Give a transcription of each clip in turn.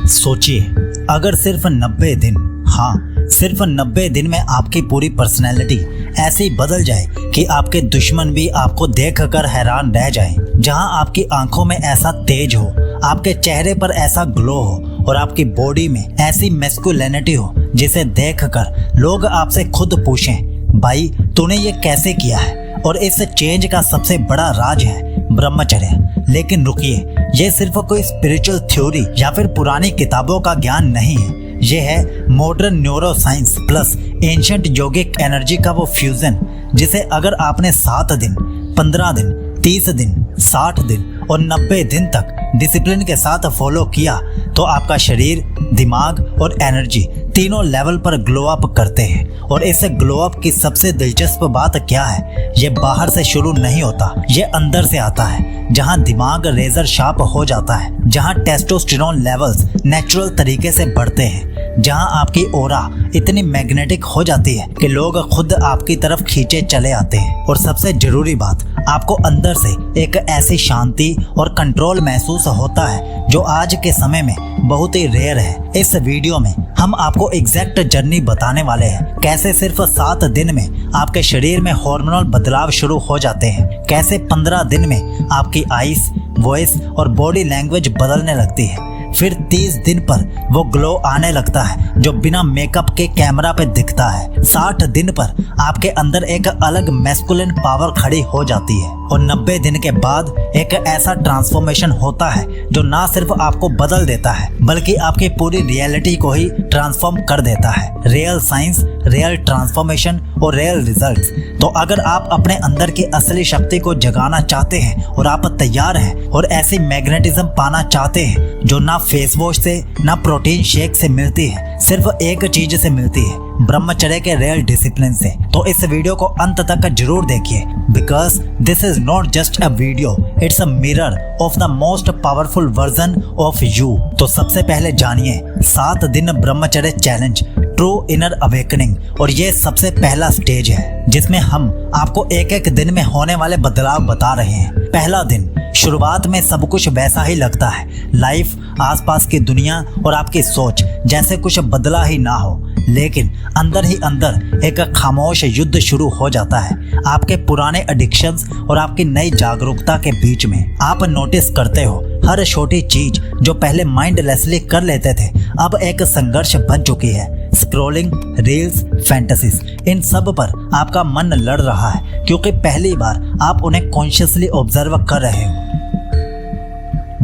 सोचिए, अगर सिर्फ 90 दिन, हाँ सिर्फ 90 दिन में आपकी पूरी पर्सनैलिटी ऐसी बदल जाए कि आपके दुश्मन भी आपको देखकर हैरान रह जाएं। जहां आपकी आंखों में ऐसा तेज हो, आपके चेहरे पर ऐसा ग्लो हो और आपकी बॉडी में ऐसी मैस्कुलिनिटी हो जिसे देखकर लोग आपसे खुद पूछें, भाई तूने ये कैसे किया है। और इस चेंज का सबसे बड़ा राज है ब्रह्मचर्य। लेकिन रुकिए, ये सिर्फ कोई स्पिरिचुअल थ्योरी या फिर पुरानी किताबों का ज्ञान नहीं है। ये है modern neuroscience plus ancient yogic energy का वो फ्यूजन, जिसे अगर आपने 7 दिन, 15 दिन, 30 दिन, 60 दिन और 90 दिन तक डिसिप्लिन के साथ फॉलो किया तो आपका शरीर, दिमाग और एनर्जी तीनों लेवल पर ग्लो अप करते हैं। और इस ग्लो अप की सबसे दिलचस्प बात क्या है, ये बाहर से शुरू नहीं होता, ये अंदर से आता है। जहां दिमाग रेजर शार्प हो जाता है, जहां टेस्टोस्टेरोन लेवल्स नेचुरल तरीके से बढ़ते हैं, जहां आपकी ऑरा इतनी मैग्नेटिक हो जाती है कि लोग खुद आपकी तरफ खींचे चले आते हैं। और सबसे जरूरी बात, आपको अंदर से एक ऐसी शांति और कंट्रोल महसूस होता है जो आज के समय में बहुत ही रेयर है। इस वीडियो में हम आपको एग्जैक्ट जर्नी बताने वाले हैं, कैसे सिर्फ 7 दिन में आपके शरीर में हार्मोनल बदलाव शुरू हो जाते हैं, कैसे 15 दिन में आपकी आईज, वॉइस और बॉडी लैंग्वेज बदलने लगती है, फिर 30 दिन पर वो ग्लो आने लगता है जो बिना मेकअप के कैमरा पे दिखता है, 60 दिन पर आपके अंदर एक अलग मैस्कुलिन पावर खड़ी हो जाती है और 90 दिन के बाद एक ऐसा ट्रांसफॉर्मेशन होता है जो ना सिर्फ आपको बदल देता है बल्कि आपकी पूरी रियलिटी को ही ट्रांसफॉर्म कर देता है। रियल साइंस, रियल ट्रांसफॉर्मेशन और रियल रिजल्ट्स। तो अगर आप अपने अंदर की असली शक्ति को जगाना चाहते हैं और आप तैयार हैं और ऐसी मैग्नेटिज्म पाना चाहते हैं जो ना फेस वॉश से, ना प्रोटीन शेक से मिलती है, सिर्फ एक चीज से मिलती है, ब्रह्मचर्य के रियल डिसिप्लिन से, तो इस वीडियो को अंत तक जरूर देखिए। Because this is not just a video, it's a mirror of the most powerful version of you. तो सबसे पहले जानिए 7 दिन ब्रह्मचर्य चैलेंज, ट्रू इनर अवेकनिंग। और ये सबसे पहला स्टेज है जिसमें हम आपको एक एक दिन में होने वाले बदलाव बता रहे हैं। पहला दिन, शुरुआत में सब कुछ वैसा ही लगता है, लाइफ, आसपास की दुनिया और आपकी सोच जैसे कुछ बदला ही ना हो। लेकिन अंदर ही अंदर एक खामोश युद्ध शुरू हो जाता है आपके पुराने एडिक्शंस और आपकी नई जागरूकता के बीच में। आप नोटिस करते हो हर छोटी चीज जो पहले माइंडलेसली कर लेते थे अब एक संघर्ष बन चुकी है। स्क्रॉलिंग, रील्स, फैंटेसीज, इन सब पर आपका मन लड़ रहा है क्योंकि पहली बार आप उन्हें कॉन्शियसली ऑब्जर्व कर रहे हो।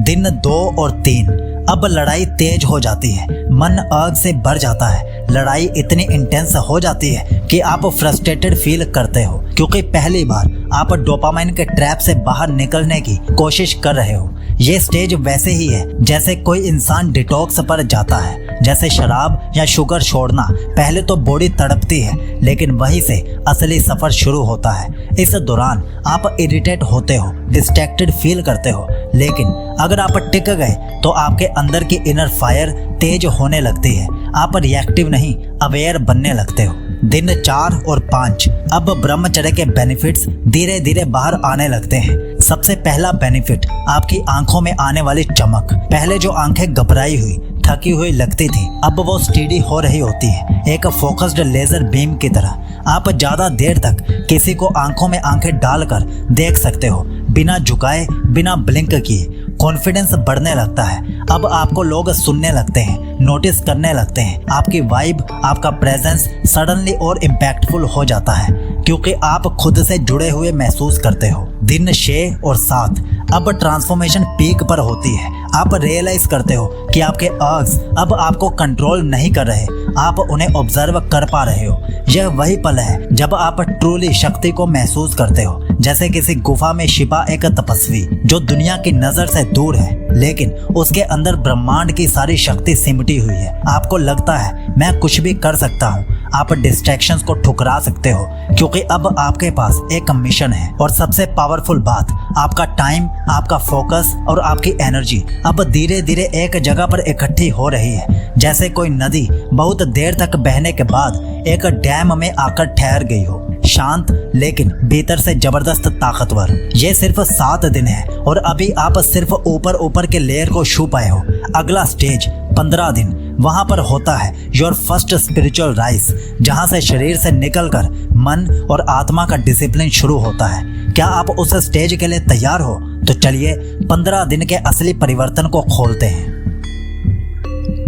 दिन 2 और 3, अब लड़ाई तेज हो जाती है, मन आग से भर जाता है। लड़ाई इतनी इंटेंस हो जाती है कि आप फ्रस्ट्रेटेड फील करते हो क्योंकि पहली बार आप डोपामाइन के ट्रैप से बाहर निकलने की कोशिश कर रहे हो। ये स्टेज वैसे ही है जैसे कोई इंसान डिटॉक्स पर जाता है, जैसे शराब या शुगर छोड़ना। पहले तो बॉडी तड़पती है लेकिन वहीं से असली सफर शुरू होता है। इस दौरान आप इरिटेट होते हो, डिस्ट्रैक्टेड फील करते हो, लेकिन अगर आप टिक गए तो आपके अंदर की इनर फायर तेज होने लगती है। आप रिएक्टिव नहीं, अवेयर बनने लगते हो। दिन 4 और 5, अब ब्रह्मचर्य के बेनिफिट्स धीरे धीरे बाहर आने लगते हैं। सबसे पहला बेनिफिट, आपकी आंखों में आने वाली चमक। पहले जो आंखें घबराई हुई, थकी हुई लगती थी, अब वो स्टेडी हो रही होती है, एक फोकस्ड लेजर बीम की तरह। आप ज्यादा देर तक किसी को आंखों में आंखें डालकर देख सकते हो, बिना झुकाए, बिना ब्लिंक किए। कॉन्फिडेंस बढ़ने लगता है, अब आपको लोग सुनने लगते हैं, नोटिस करने लगते हैं। आपकी वाइब, आपका प्रेजेंस सडनली और इम्पैक्टफुल हो जाता है क्योंकि आप खुद से जुड़े हुए महसूस करते हो। दिन 6 और 7, अब ट्रांसफॉर्मेशन पीक पर होती है। आप रियलाइज करते हो कि आपके अर्ग्स अब आपको कंट्रोल नहीं कर रहे, आप उन्हें ऑब्जर्व कर पा रहे हो। यह वही पल है जब आप ट्रूली शक्ति को महसूस करते हो, जैसे किसी गुफा में छिपा एक तपस्वी जो दुनिया की नजर से दूर है लेकिन उसके अंदर ब्रह्मांड की सारी शक्ति सिमटी हुई है। आपको लगता है मैं कुछ भी कर सकता हूँ, आप डिस्ट्रैक्शंस को ठुकरा सकते हो क्योंकि अब आपके पास एक मिशन है। और सबसे पावरफुल बात, आपका टाइम, आपका फोकस और आपकी एनर्जी अब धीरे धीरे एक जगह पर इकट्ठी हो रही है, जैसे कोई नदी बहुत देर तक बहने के बाद एक डैम में आकर ठहर गई हो, शांत लेकिन भीतर से जबरदस्त ताकतवर। ये सिर्फ 7 दिन है और अभी आप सिर्फ ऊपर ऊपर के लेयर को छू पाए हो। अगला स्टेज 15 दिन वहां पर होता है योर फर्स्ट स्पिरिचुअल राइज, जहां से शरीर से निकलकर मन और आत्मा का डिसिप्लिन शुरू होता है। क्या आप उस स्टेज के लिए तैयार हो? तो चलिए 15 दिन के असली परिवर्तन को खोलते हैं।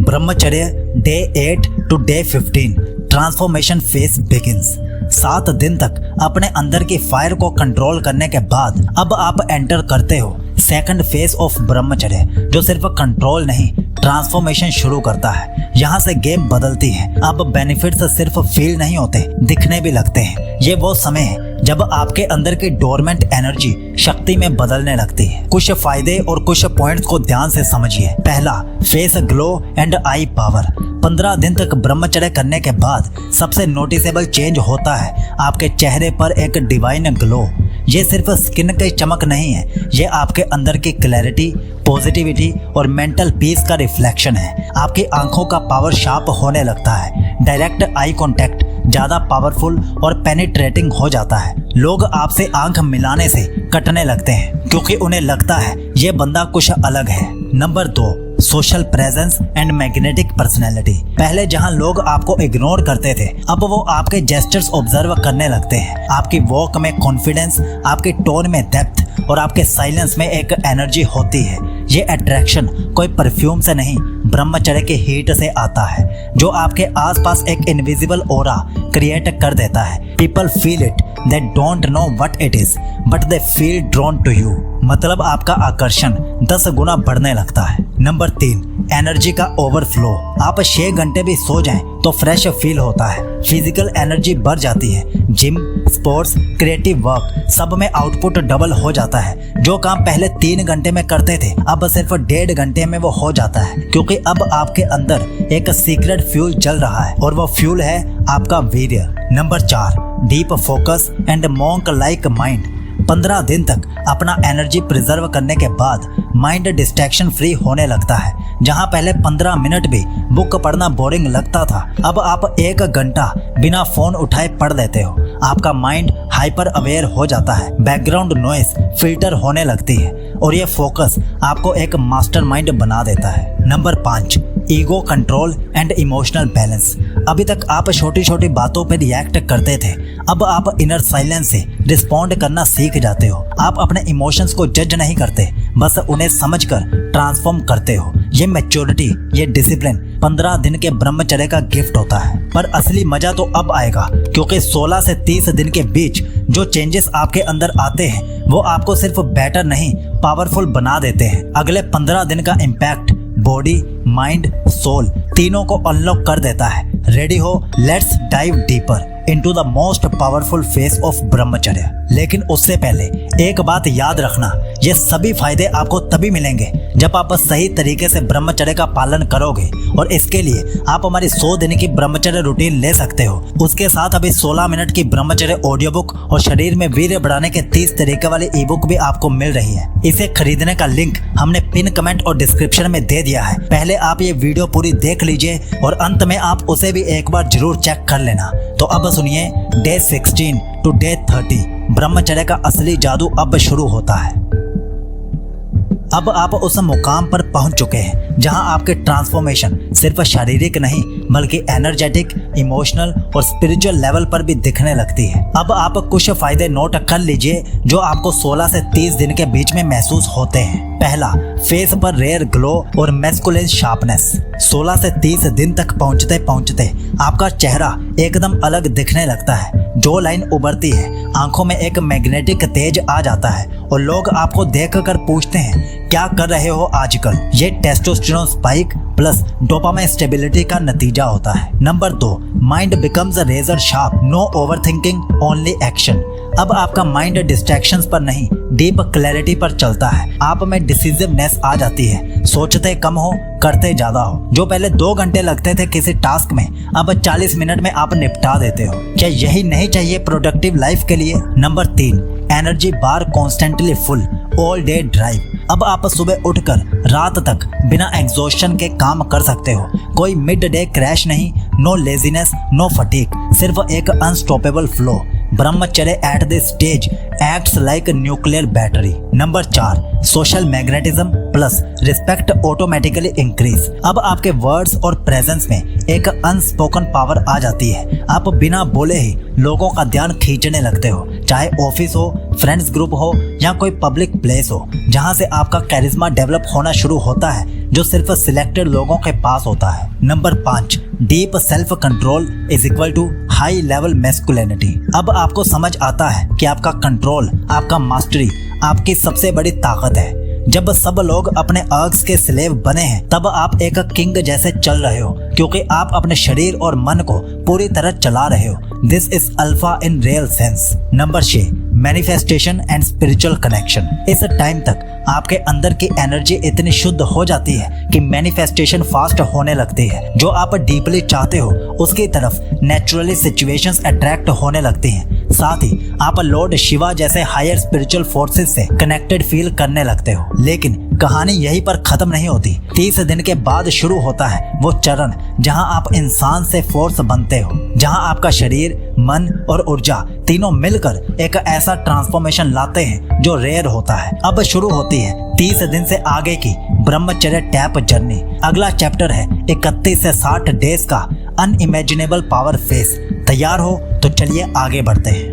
Brahmacharya day 8 to day 15 transformation phase begins. 7 दिन तक अपने अंदर की फायर को कंट्रोल करने के बाद अब आप एंटर करते हो सेकंड फेज ऑफ ब्रह्मचर्य, जो सिर्फ कंट्रोल नहीं ट्रांसफॉर्मेशन शुरू करता है। यहाँ से गेम बदलती है। अब बेनिफिट्स सिर्फ फील नहीं होते, दिखने भी लगते हैं। ये वो समय है जब आपके अंदर की डोरमेंट एनर्जी शक्ति में बदलने लगती है। कुछ फायदे और कुछ पॉइंट्स को ध्यान से समझिए। पहला, face glow and I power. 15 दिन तक ब्रह्मचर्य करने के बाद सबसे नोटिसेबल चेंज होता है आपके चेहरे पर एक डिवाइन ग्लो। ये सिर्फ स्किन की चमक नहीं है, ये आपके अंदर की क्लैरिटी, पॉजिटिविटी और मेंटल पीस का रिफ्लेक्शन है। आपकी आंखों का पावर शार्प होने लगता है। डायरेक्ट आई कांटेक्ट ज्यादा पावरफुल और पेनिट्रेटिंग हो जाता है। लोग आपसे आंख मिलाने से कटने लगते हैं क्योंकि उन्हें लगता है ये बंदा कुछ अलग है। Number 2, social presence and magnetic personality. पहले जहां लोग आपको इग्नोर करते थे, अब वो आपके जेस्चर्स ऑब्जर्व करने लगते हैं। आपकी वॉक में कॉन्फिडेंस, आपके टोन में डेप्थ और आपके साइलेंस में एक एनर्जी होती है। ये अट्रैक्शन कोई परफ्यूम से नहीं, ब्रह्मचर्य के हीट से आता है, जो आपके आसपास एक इनविजिबल ऑरा क्रिएट कर देता है। People feel it, they don't know what it is but they feel drawn to you. मतलब आपका आकर्षण 10 गुना बढ़ने लगता है। नंबर 3, एनर्जी का ओवरफ्लो। आप 6 घंटे भी सो जाएं तो फ्रेश फील होता है। फिजिकल एनर्जी बढ़ जाती है। जिम, स्पोर्ट्स, क्रिएटिव वर्क सब में आउटपुट डबल हो जाता है। जो काम पहले 3 घंटे में करते थे अब सिर्फ 1.5 घंटे में वो हो जाता है, क्योंकि अब आपके अंदर एक सीक्रेट फ्यूल चल रहा है और वो फ्यूल है आपका वीर्य। Number 4, deep focus and monk like mind. 15 दिन तक अपना एनर्जी प्रिजर्व करने के बाद माइंड डिस्ट्रैक्शन फ्री होने लगता है। जहां पहले 15 मिनट भी बुक पढ़ना बोरिंग लगता था, अब आप 1 घंटा बिना फोन उठाए पढ़ लेते हो। आपका माइंड हाइपर अवेयर हो जाता है, बैकग्राउंड नॉइस फिल्टर होने लगती है और ये फोकस आपको एक मास्टरमाइंड बना देता है। Number 5, ego control and emotional balance. अभी तक आप छोटी छोटी बातों पर रिएक्ट करते थे, अब आप इनर साइलेंस से रिस्पॉन्ड करना सीख जाते हो। आप अपने इमोशंस को जज नहीं करते, बस उन्हें समझकर ट्रांसफॉर्म करते हो। ये मैच्योरिटी, ये डिसिप्लिन 15 दिन के ब्रह्मचर्य का गिफ्ट होता है। पर असली मजा तो अब आएगा, क्योंकि 16 से 30 दिन के बीच जो चेंजेस आपके अंदर आते हैं वो आपको सिर्फ बेटर नहीं पावरफुल बना देते हैं। अगले 15 दिन का इम्पैक्ट बॉडी, माइंड, सोल तीनों को अनलॉक कर देता है। रेडी हो? Let's dive deeper into the most powerful face of ब्रह्मचर्य। लेकिन उससे पहले एक बात याद रखना, ये सभी फायदे आपको तभी मिलेंगे जब आप सही तरीके से ब्रह्मचर्य का पालन करोगे। और इसके लिए आप हमारी 100 दिन की ब्रह्मचर्य रूटीन ले सकते हो। उसके साथ अभी 16 मिनट की ब्रह्मचर्य ऑडियो बुक और शरीर में वीर्य बढ़ाने के 30 तरीके वाली ई बुक भी आपको मिल रही है। इसे खरीदने का लिंक हमने पिन कमेंट और डिस्क्रिप्शन में दे दिया है। पहले आप ये वीडियो पूरी देख लीजिए और अंत में आप उसे भी एक बार जरूर चेक कर लेना। तो अब सुनिए, डे 16 टू डे 30 ब्रह्मचर्य का असली जादू अब शुरू होता है। अब आप उस मुकाम पर पहुंच चुके हैं जहां आपके ट्रांसफॉर्मेशन सिर्फ शारीरिक नहीं बल्कि एनर्जेटिक, इमोशनल और स्पिरिचुअल लेवल पर भी दिखने लगती है। अब आप कुछ फायदे नोट कर लीजिए जो आपको 16 से 30 दिन के बीच में महसूस होते हैं। पहला, फेस पर रेयर ग्लो और मैस्कुलिन शार्पनेस। 16 से 30 दिन तक पहुंचते पहुंचते आपका चेहरा एकदम अलग दिखने लगता है। जो लाइन उभरती है, आंखों में एक मैग्नेटिक तेज आ जाता है और लोग आपको देखकर पूछते हैं क्या कर रहे हो आजकल। ये testosterone spike plus dopamine stability का नतीजा होता है। Number 2, mind becomes razor sharp, no overthinking, only action. अब आपका माइंड डिस्ट्रैक्शंस पर नहीं, डीप क्लैरिटी पर चलता है। आप में डिसीजिवनेस आ जाती है, सोचते कम हो, करते ज्यादा हो। जो पहले 2 घंटे लगते थे किसी टास्क में, अब 40 मिनट में आप निपटा देते हो। क्या यही नहीं चाहिए प्रोडक्टिव लाइफ के लिए? Number 3, energy bar constantly full, all day drive. अब आप सुबह उठकर रात तक बिना एग्जॉस्शन के काम कर सकते हो। कोई मिड डे क्रैश नहीं, नो लेजीनेस, नो फटीग, सिर्फ एक अनस्टॉपेबल फ्लो। ब्रह्मचर्य at this stage acts like nuclear battery. Number 4, social magnetism plus respect automatically increase. अब आपके वर्ड्स और प्रेजेंस में एक अनस्पोकन पावर आ जाती है। आप बिना बोले ही लोगों का ध्यान खींचने लगते हो, चाहे ऑफिस हो, फ्रेंड्स ग्रुप हो या कोई पब्लिक प्लेस हो, जहां से आपका कैरिज्मा डेवलप होना शुरू होता है जो सिर्फ सिलेक्टेड लोगों के पास होता है। Number 5, deep self control is equal to high level masculinity. अब आपको समझ आता है कि आपका कंट्रोल, आपका मास्टरी आपकी सबसे बड़ी ताकत है। जब सब लोग अपने अर्ग्स के स्लेव बने हैं तब आप एक किंग जैसे चल रहे हो, क्योंकि आप अपने शरीर और मन को पूरी तरह चला रहे हो। This is alpha in real sense. Number 6, manifestation and spiritual connection. इस टाइम तक आपके अंदर की एनर्जी इतनी शुद्ध हो जाती है कि मैनिफेस्टेशन फास्ट होने लगती है। जो आप डीपली चाहते हो उसकी तरफ नेचुरली सिचुएशंस अट्रैक्ट होने लगती हैं। साथ ही आप लॉर्ड शिवा जैसे हायर स्पिरिचुअल फोर्सेस से कनेक्टेड फील करने लगते हो। लेकिन कहानी यहीं पर खत्म नहीं होती। 30 दिन के बाद शुरू होता है वो चरण जहां आप इंसान से फोर्स बनते हो, जहां आपका शरीर, मन और ऊर्जा तीनों मिलकर एक ऐसा ट्रांसफॉर्मेशन लाते हैं जो रेयर होता है। अब शुरू होती है 30 दिन से आगे की ब्रह्मचर्य टैप जर्नी। अगला चैप्टर है 31 से 60 डेज का अनइमेजिनेबल पावर फेस। तैयार हो तो चलिए आगे बढ़ते हैं।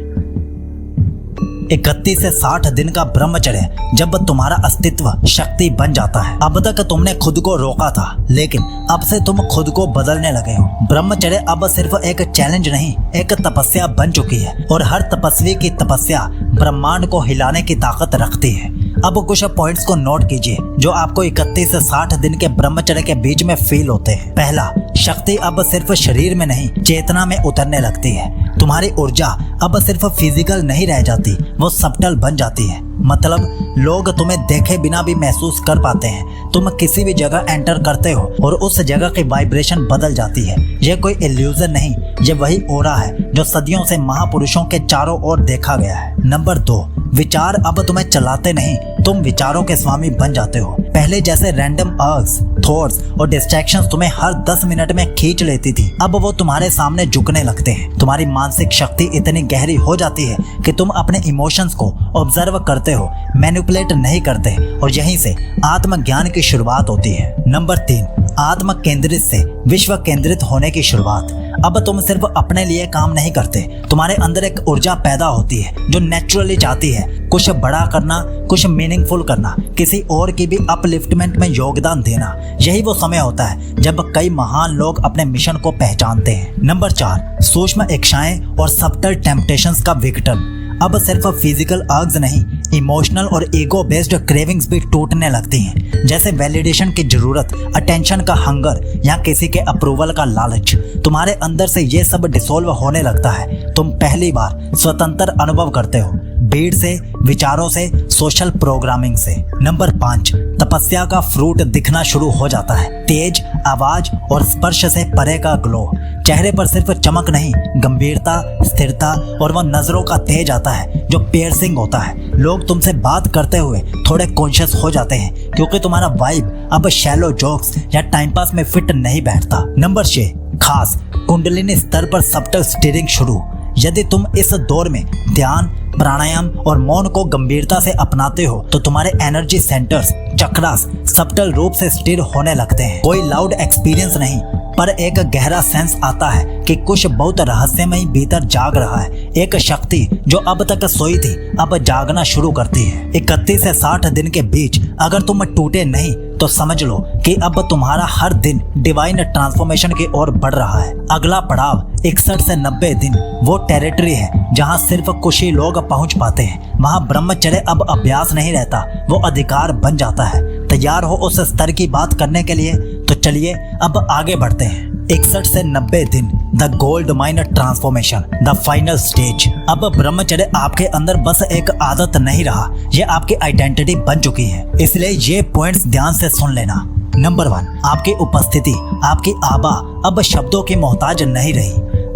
31 से 60 दिन का ब्रह्मचर्य जब तुम्हारा अस्तित्व शक्ति बन जाता है। अब तक तुमने खुद को रोका था, लेकिन अब से तुम खुद को बदलने लगे हो। ब्रह्मचर्य अब सिर्फ एक चैलेंज नहीं, एक तपस्या बन चुकी है और हर तपस्वी की तपस्या ब्रह्मांड को हिलाने की ताकत रखती है। अब कुछ पॉइंट्स को नोट कीजिए जो आपको 31 से 60 दिन के ब्रह्मचर्य के बीच में फील होते हैं। पहला, शक्ति अब सिर्फ शरीर में नहीं, चेतना में उतरने लगती है। तुम्हारी ऊर्जा अब सिर्फ फिजिकल नहीं रह जाती, वो सबटल बन जाती है। मतलब लोग तुम्हें देखे बिना भी महसूस कर पाते हैं। तुम किसी भी जगह एंटर करते हो और उस जगह की वाइब्रेशन बदल जाती है। यह कोई इल्यूजन नहीं, ये वही ऑरा है जो सदियों से महापुरुषों के चारों ओर देखा गया है। नंबर 2, विचार अब तुम्हें चलाते नहीं, तुम विचारों के स्वामी बन जाते हो। पहले जैसे रैंडम अर्ग्स, थॉट्स और डिस्ट्रैक्शंस तुम्हें हर 10 मिनट में खींच लेती थी, अब वो तुम्हारे सामने झुकने लगते हैं। तुम्हारी मानसिक शक्ति इतनी गहरी हो जाती है कि तुम अपने इमोशंस को ऑब्जर्व करते हो, मैनिपुलेट नहीं करते, और यहीं से आत्मज्ञान की शुरुआत होती है। नंबर 3, आत्म केंद्रित से विश्व केंद्रित होने की शुरुआत। अब तुम सिर्फ अपने लिए काम नहीं करते, तुम्हारे अंदर एक ऊर्जा पैदा होती है जो नेचुरली चाहती है कुछ बड़ा करना, कुछ मीनिंगफुल करना, किसी और की भी अपलिफ्टमेंट में योगदान देना। यही वो समय होता है जब कई महान लोग अपने मिशन को पहचानते हैं। नंबर 4, सूक्ष्म इच्छाएं और सबटल टेम्पटेशंस का विघटन। अब सिर्फ फिजिकल अर्ग्स नहीं, इमोशनल और ईगो बेस्ड क्रेविंग्स भी टूटने लगती हैं, जैसे वैलिडेशन की जरूरत, अटेंशन का हंगर या किसी के अप्रूवल का लालच। तुम्हारे अंदर से ये सब डिसॉल्व होने लगता है। तुम पहली बार स्वतंत्र अनुभव करते हो, भीड़ से, विचारों से, सोशल प्रोग्रामिंग से। नंबर 5, तपस्या का फ्रूट दिखना शुरू हो जाता है। तेज आवाज और स्पर्श से परे का ग्लो। चेहरे पर सिर्फ चमक नहीं, गंभीरता, स्थिरता और वह नजरों का तेज आता है जो पियर्सिंग होता है। लोग तुमसे बात करते हुए थोड़े कॉन्शियस हो जाते हैं, क्योंकि तुम्हारा वाइब अब शैलो जोक्स या टाइम पास में फिट नहीं बैठता। नंबर 6, खास कुंडलिनी स्तर पर सबटल स्टीयरिंग शुरू। यदि तुम इस दौर में ध्यान, प्राणायाम और मौन को गंभीरता से अपनाते हो तो तुम्हारे एनर्जी सेंटर्स, चक्रास सबटल रूप से स्थिर होने लगते हैं। कोई लाउड एक्सपीरियंस नहीं, पर एक गहरा सेंस आता है कि कुछ बहुत रहस्यमय भीतर जाग रहा है। एक शक्ति जो अब तक सोई थी अब जागना शुरू करती है। 31 से 60 दिन के बीच अगर तुम टूटे नहीं तो समझ लो कि अब तुम्हारा हर दिन डिवाइन ट्रांसफॉर्मेशन की ओर बढ़ रहा है। अगला पड़ाव 61 से 90 दिन वो टेरिटरी है जहां सिर्फ कुछ ही लोग पहुंच पाते हैं। वहां ब्रह्मचर्य अब अभ्यास नहीं रहता, वो अधिकार बन जाता है। तैयार हो उस स्तर की बात करने के लिए? तो चलिए अब आगे बढ़ते हैं। 61 से 90 दिन, the gold mine transformation, the final stage. अब ब्रह्मचर्य आपके अंदर बस एक आदत नहीं रहा, ये आपकी आइडेंटिटी बन चुकी है। इसलिए ये पॉइंट्स ध्यान से सुन लेना। नंबर 1, आपकी उपस्थिति, आपकी आभा अब शब्दों की मोहताज नहीं रही।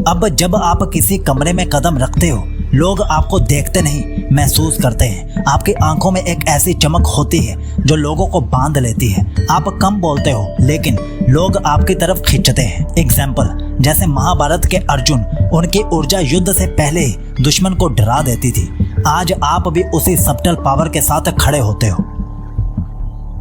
अब जब आप किसी कमरे में कदम रखते हो, लोग आपको देखते नहीं, महसूस करते हैं। आपकी आंखों में एक ऐसी चमक होती है जो लोगों को बांध लेती है। आप कम बोलते हो, लेकिन लोग आपकी तरफ खींचते हैं। एग्जाम्पल, जैसे महाभारत के अर्जुन, उनकी ऊर्जा युद्ध से पहले ही दुश्मन को डरा देती थी। आज आप भी उसी सबटल पावर के साथ खड़े होते हो।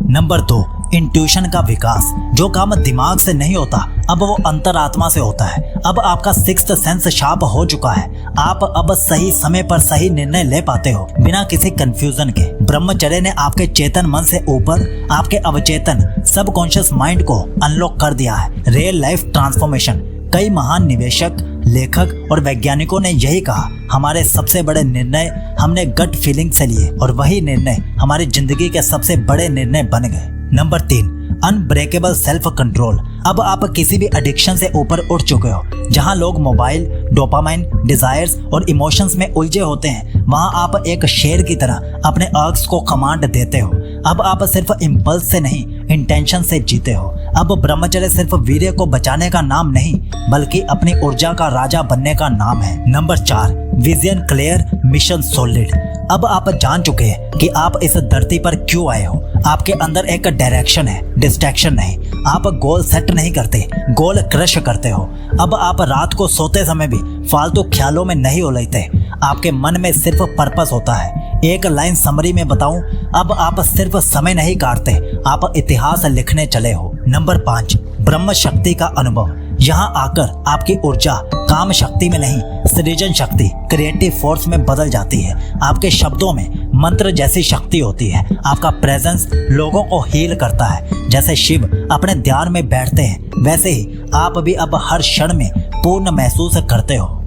नंबर 2, इंट्यूशन का विकास। जो काम दिमाग से नहीं होता अब वो अंतरात्मा से होता है। अब आपका सिक्स्थ सेंस शार्प हो चुका है। आप अब सही समय पर सही निर्णय ले पाते हो बिना किसी कंफ्यूजन के। ब्रह्मचर्य ने आपके चेतन मन से ऊपर आपके अवचेतन सबकॉन्शियस माइंड को अनलॉक कर दिया है। Real life transformation. कई महान निवेशक, लेखक और वैज्ञानिकों ने यही कहा, हमारे सबसे बड़े निर्णय हमने गट फीलिंग से लिए और वही निर्णय हमारी जिंदगी के सबसे बड़े निर्णय बन गए। Number 3, unbreakable self control. अब आप किसी भी एडिक्शन से ऊपर उठ चुके हो। जहां लोग मोबाइल, डोपामाइन, डिजायर्स और इमोशंस में उलझे होते हैं, वहां आप एक शेर की तरह अपने अर्ग्स को कमांड देते हो। अब आप सिर्फ इम्पल्स से नहीं, इंटेंशन से जीते हो। अब ब्रह्मचर्य सिर्फ वीर्य को बचाने का नाम नहीं, बल्कि अपनी ऊर्जा का राजा बनने का नाम है। Number 4, vision clear, mission solid. अब आप जान चुके हैं कि आप इस धरती पर क्यों आए हो। आपके अंदर एक डायरेक्शन है, डिस्ट्रैक्शन नहीं। आप गोल सेट नहीं करते, गोल क्रश करते हो। अब आप रात को सोते समय भी फालतू ख्यालों में नहीं उलझते। आपके मन में सिर्फ पर्पस होता है। एक लाइन समरी में बताऊं, अब आप सिर्फ समय नहीं काटते, आप इतिहास लिखने चले हो। नंबर 5, ब्रह्म शक्ति का अनुभव। यहाँ आकर आपकी ऊर्जा काम शक्ति में नहीं, सृजन शक्ति, क्रिएटिव फोर्स में बदल जाती है। आपके शब्दों में मंत्र जैसी शक्ति होती है। आपका प्रेजेंस लोगों को हील करता है। जैसे शिव अपने ध्यान में बैठते हैं, वैसे ही आप भी अब हर क्षण में पूर्ण महसूस करते हो।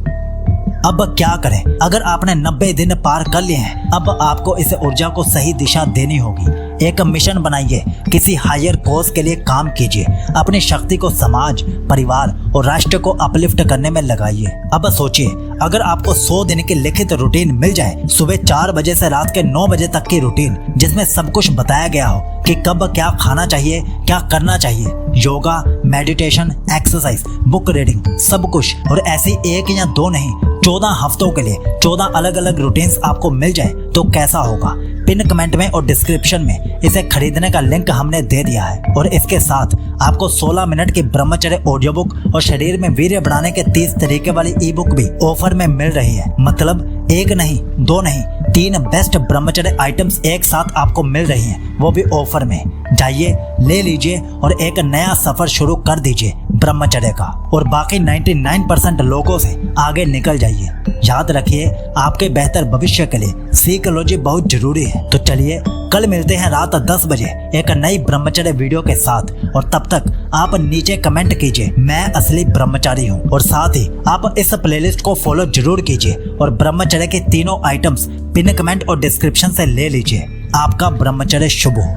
अब क्या करें? अगर आपने 90 दिन पार कर लिए हैं, अब आपको इस ऊर्जा को सही दिशा देनी होगी। एक मिशन बनाइए, किसी हायर कॉज के लिए काम कीजिए। अपनी शक्ति को समाज, परिवार और राष्ट्र को अपलिफ्ट करने में लगाइए। अब सोचिए, अगर आपको 100 दिन की लिखित रूटीन मिल जाए, सुबह 4 बजे से रात के 9 बजे तक की रूटीन, जिसमें सब कुछ बताया गया हो कि कब क्या खाना चाहिए, क्या करना चाहिए, yoga, meditation, exercise, book reading, सब कुछ, और ऐसी 1 या 2 नहीं, 14 हफ्तों के लिए 14 अलग अलग रूटीन्स आपको मिल जाए तो कैसा होगा? पिन कमेंट में और डिस्क्रिप्शन में इसे खरीदने का लिंक हमने दे दिया है। और इसके साथ आपको 16 मिनट की ब्रह्मचर्य ऑडियो बुक और शरीर में वीर्य बढ़ाने के 30 तरीके वाली ई बुक भी ऑफर में मिल रही है। मतलब 1 नहीं, 2 नहीं, 3 बेस्ट ब्रह्मचर्य आइटम्स एक साथ आपको मिल रही हैं, वो भी ऑफर में। जाइए, ले लीजिए और एक नया सफर शुरू कर दीजिए ब्रह्मचर्य का, और बाकी 99% लोगों से आगे निकल जाइए। याद रखिए, आपके बेहतर भविष्य के लिए साइकोलॉजी बहुत जरूरी है। तो चलिए, कल मिलते हैं रात 10 बजे एक नई ब्रह्मचर्य वीडियो के साथ। और तब तक आप नीचे कमेंट कीजिए, मैं असली ब्रह्मचारी हूँ, और साथ ही आप इस प्लेलिस्ट को फॉलो जरूर कीजिए और ब्रह्मचर्य के तीनों आइटम्स पिन कमेंट और डिस्क्रिप्शन से ले लीजिए। आपका ब्रह्मचर्य शुभ हो।